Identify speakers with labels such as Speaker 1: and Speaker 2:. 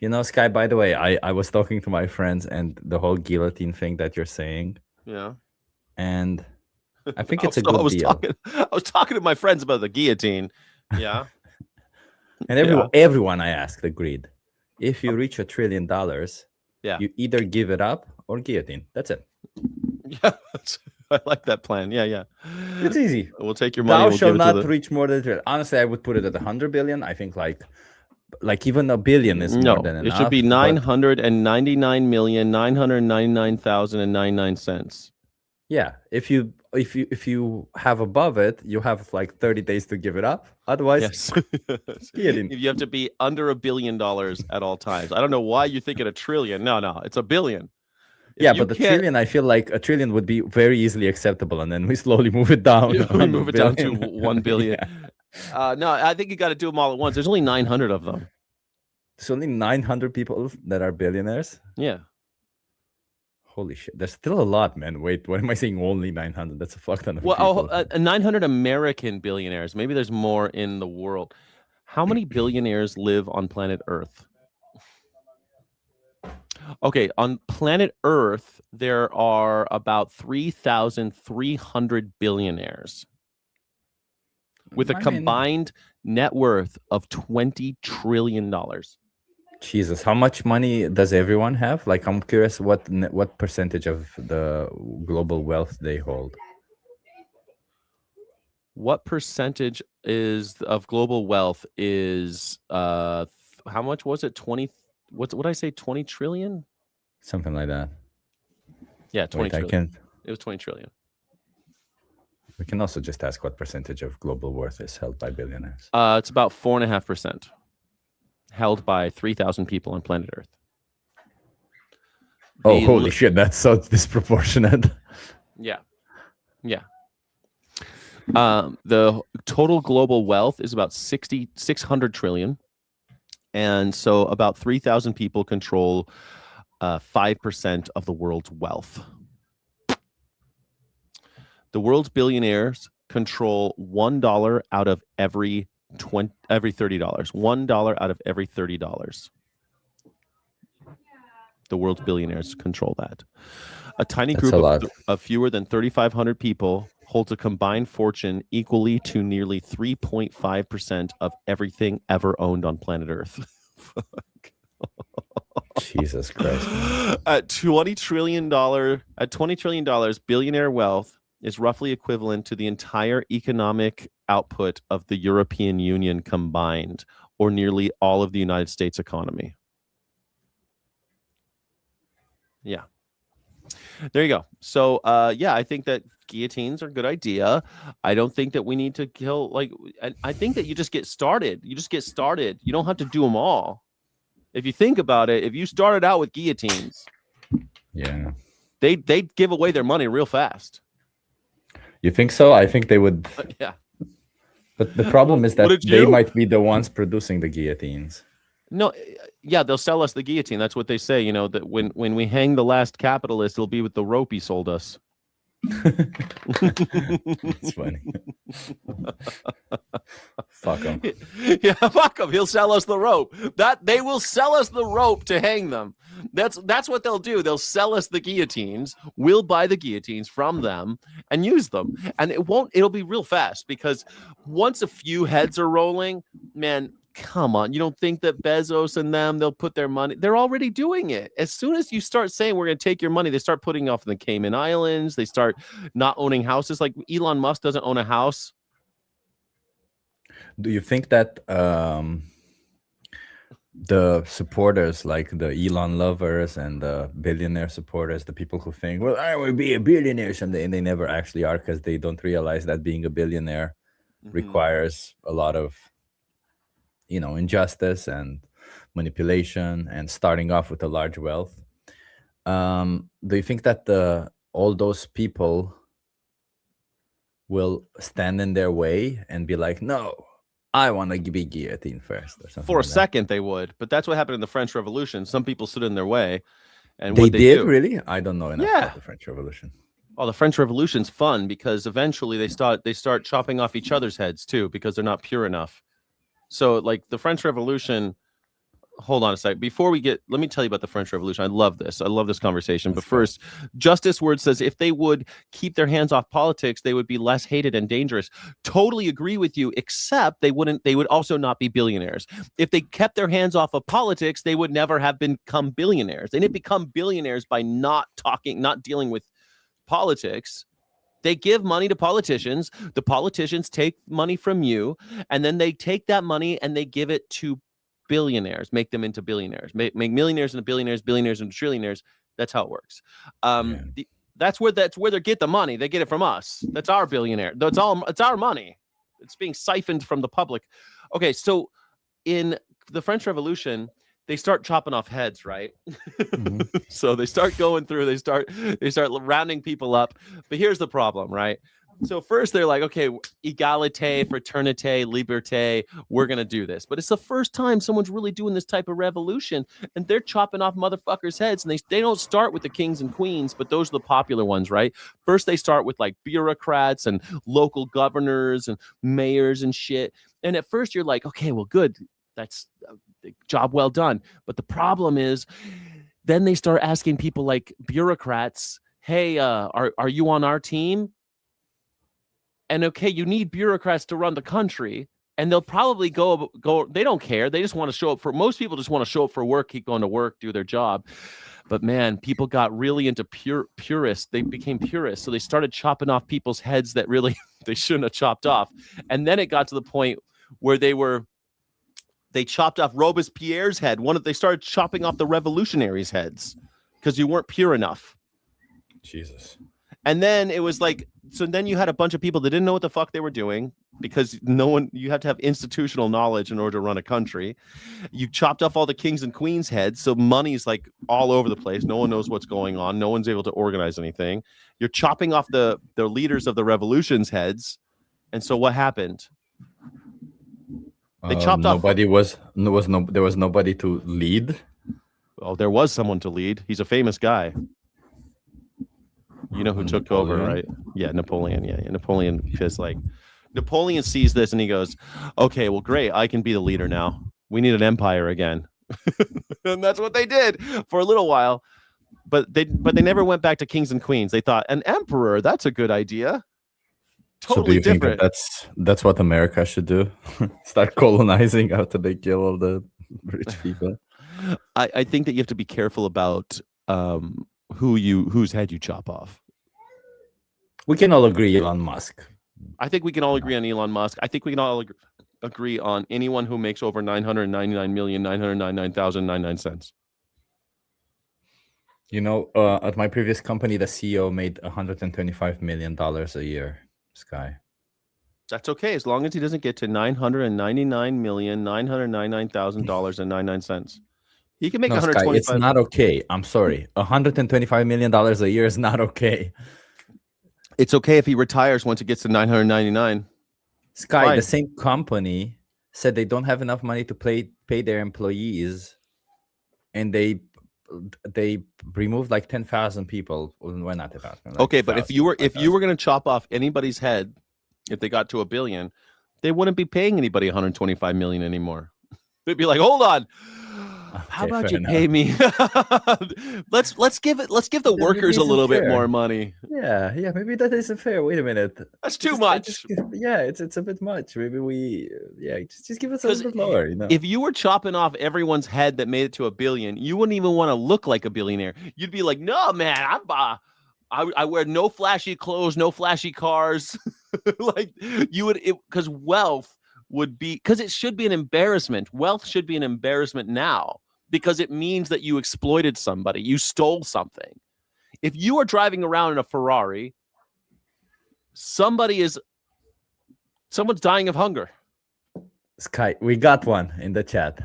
Speaker 1: You know, Sky, by the way, I was talking to my friends and the whole guillotine thing that you're saying,
Speaker 2: Yeah.
Speaker 1: and I think
Speaker 2: I
Speaker 1: it's
Speaker 2: was,
Speaker 1: a
Speaker 2: I
Speaker 1: good
Speaker 2: was
Speaker 1: deal.
Speaker 2: talking I was talking to my friends about the guillotine. Yeah.
Speaker 1: And
Speaker 2: Yeah.
Speaker 1: everyone I asked agreed. If you reach $1 trillion,
Speaker 2: Yeah.
Speaker 1: you either give it up or guillotine. That's it.
Speaker 2: Yeah. I like that plan. Yeah, yeah.
Speaker 1: It's easy.
Speaker 2: We'll take your money
Speaker 1: Thou
Speaker 2: and we'll
Speaker 1: shall
Speaker 2: give it to
Speaker 1: not
Speaker 2: the
Speaker 1: reach more than trillion. Honestly, I would put it at 100 billion. I think like even a billion is more
Speaker 2: No,
Speaker 1: than
Speaker 2: it should be
Speaker 1: enough. But
Speaker 2: 999,999,000 cents.
Speaker 1: yeah, if you have above it, you have like 30 days to give it up. Otherwise,
Speaker 2: Yes.
Speaker 1: guillotine.
Speaker 2: You have to be under $1 billion at all times. I don't know why you think it a trillion. No, no, it's a billion. If
Speaker 1: Yeah,
Speaker 2: you
Speaker 1: but the
Speaker 2: can't,
Speaker 1: trillion, I feel like a trillion would be very easily acceptable, and then we slowly move it down
Speaker 2: we
Speaker 1: on a
Speaker 2: move it down to
Speaker 1: billion.
Speaker 2: 1 billion.
Speaker 1: Yeah,
Speaker 2: No, I think you got to do them all at once. There's only 900 of them.
Speaker 1: there's only 900 people that are billionaires.
Speaker 2: Yeah.
Speaker 1: Holy shit, there's still a lot, man. Wait, what am I saying? Only 900? That's a fuck ton of
Speaker 2: Well,
Speaker 1: people.
Speaker 2: 900 American billionaires. Maybe there's more in the world. How many billionaires live on planet Earth? Okay, on planet Earth, there are about 3,300 billionaires with a
Speaker 1: I mean,
Speaker 2: combined net worth of $20 trillion.
Speaker 1: Jesus, how much money does everyone have? Like, I'm curious what percentage of the global wealth they hold.
Speaker 2: What percentage is of global wealth is how much was it? 20 what I say 20 trillion?
Speaker 1: Something like that.
Speaker 2: Yeah, 20
Speaker 1: Wait, I
Speaker 2: trillion.
Speaker 1: can.
Speaker 2: It was 20 trillion.
Speaker 1: We can also just ask what percentage of global worth is held by billionaires.
Speaker 2: It's about 4.5%, held by 3,000 people on planet Earth.
Speaker 1: Oh, holy shit! That's so disproportionate.
Speaker 2: Yeah, yeah. The total global wealth is about 600 trillion, and so about 3,000 people control 5% of the world's wealth. The world's billionaires control $1 out of every $30. $1 out of every $30. The world's billionaires control that. A tiny
Speaker 1: That's
Speaker 2: group of fewer than 3,500 people holds a combined fortune equally to nearly 3.5% of everything ever owned on planet Earth.
Speaker 1: Jesus Christ.
Speaker 2: At $20 trillion, billionaire wealth is roughly equivalent to the entire economic output of the European Union combined, or nearly all of the United States economy. Yeah. There you go. So, yeah, I think that guillotines are a good idea. I don't think that we need to kill, I think that you just get started. You just get started. You don't have to do them all. If you think about it, if you started out with guillotines,
Speaker 1: yeah,
Speaker 2: they'd give away their money real fast.
Speaker 1: You think so? I think they would.
Speaker 2: Yeah.
Speaker 1: But the problem is that they might be the ones producing the guillotines.
Speaker 2: No, yeah, they'll sell us the guillotine. That's what they say. You know, that when we hang the last capitalist, it'll be with the rope he sold us.
Speaker 1: That's funny. Fuck him.
Speaker 2: Yeah, fuck him. He'll sell us the rope. That they will sell us the rope to hang them. That's what they'll do. They'll sell us the guillotines. We'll buy the guillotines from them and use them. And it'll be real fast, because once a few heads are rolling, man, come on. You don't think that Bezos and them, they'll put their money? They're already doing it. As soon as you start saying we're going to take your money, they start putting off in the Cayman Islands. They start not owning houses. Like Elon Musk doesn't own a house.
Speaker 1: Do you think that the supporters, like the Elon lovers and the billionaire supporters, the people who think, well, I will be a billionaire someday, and they never actually are, because they don't realize that being a billionaire requires a lot of, injustice and manipulation and starting off with a large wealth. Do you think that all those people will stand in their way and be like, no, I want to be guillotined first, or something?
Speaker 2: For a second they would, but that's what happened in the French Revolution. Some people stood in their way, and
Speaker 1: they
Speaker 2: what they
Speaker 1: did
Speaker 2: do,
Speaker 1: really? I don't know enough about the French Revolution.
Speaker 2: Oh, the French Revolution's fun because eventually they start chopping off each other's heads too, because they're not pure enough. So like the French Revolution, hold on a sec. Before we get, let me tell you about the French Revolution. I love this. I love this conversation. But first, Justice Word says if they would keep their hands off politics, they would be less hated and dangerous. Totally agree with you, except they would also not be billionaires. If they kept their hands off of politics, they would never have become billionaires. They didn't become billionaires by not dealing with politics. They give money to politicians. The politicians take money from you, and then they take that money and they give it to billionaires, make them into billionaires, make millionaires into billionaires, billionaires into trillionaires. That's how it works. That's where they get the money. They get it from us. That's our billionaire. It's our money. It's being siphoned from the public. Okay, so in the French Revolution, they start chopping off heads, right? Mm-hmm. So they start going through, they start rounding people up. But here's the problem, right? So first they're like, okay, égalité, fraternité, liberté, we're going to do this. But it's the first time someone's really doing this type of revolution, and they're chopping off motherfuckers' heads. And they don't start with the kings and queens, but those are the popular ones, right? First they start with like bureaucrats and local governors and mayors and shit. And at first you're like, okay, well, good. That's job well done. But the problem is then they start asking people like bureaucrats, hey, are you on our team? And okay, you need bureaucrats to run the country, and they'll probably go. They don't care. They just want to show up for. Most people just want to show up for work, keep going to work, do their job. But man, people got really into purists. They became purists, so they started chopping off people's heads that really they shouldn't have chopped off. And then it got to the point where they chopped off Robespierre's head. They started chopping off the revolutionaries' heads because you weren't pure enough.
Speaker 1: Jesus.
Speaker 2: And then it was like, so then you had a bunch of people that didn't know what the fuck they were doing, because you have to have institutional knowledge in order to run a country. You chopped off all the kings and queens' heads, so money's like all over the place. No one knows what's going on. No one's able to organize anything. You're chopping off the leaders of the revolution's heads. And so what happened? They chopped off.
Speaker 1: There was nobody to lead.
Speaker 2: Oh, there was someone to lead. He's a famous guy. You know who took over, right? Yeah, Napoleon. Yeah, Napoleon is like, Napoleon sees this and he goes, okay, well, great. I can be the leader now. We need an empire again. And that's what they did for a little while. But they never went back to kings and queens. They thought, an emperor, that's a good idea. Totally
Speaker 1: so do you
Speaker 2: different.
Speaker 1: Think that's what America should do? Start colonizing after they kill all the rich people?
Speaker 2: I think that you have to be careful about whose head you chop off.
Speaker 1: We can all agree Elon Musk.
Speaker 2: I think we can all agree on Elon Musk. I think we can all agree on anyone who makes over $999,999,999.
Speaker 1: You know, at my previous company, the CEO made $125 million a year. Sky.
Speaker 2: That's okay, as long as he doesn't get to $999,999,000.99. He can make 125.
Speaker 1: It's not okay. I'm sorry. $125 million a year is not okay.
Speaker 2: It's okay if he retires once it gets to 999.
Speaker 1: Sky,
Speaker 2: Fine.
Speaker 1: The same company said they don't have enough money to pay their employees, and they removed like 10,000 people. Well, not 10,000. Like
Speaker 2: okay, but if you were going to chop off anybody's head, if they got to $1 billion, they wouldn't be paying anybody $125 million anymore. They'd be like, hold on. How about you pay me? let's give the workers a little bit more money.
Speaker 1: Yeah, maybe that isn't fair. Wait a minute.
Speaker 2: That's too much.
Speaker 1: It's a bit much. Maybe just give us a little bit lower. You know?
Speaker 2: If you were chopping off everyone's head that made it to $1 billion, you wouldn't even want to look like a billionaire. You'd be like, no, man, I wear no flashy clothes, no flashy cars. Like you would, because wealth would be, because it should be an embarrassment. Wealth should be an embarrassment now, because it means that you exploited somebody, you stole something. If you are driving around in a Ferrari, someone's dying of hunger.
Speaker 1: Sky, we got one in the chat.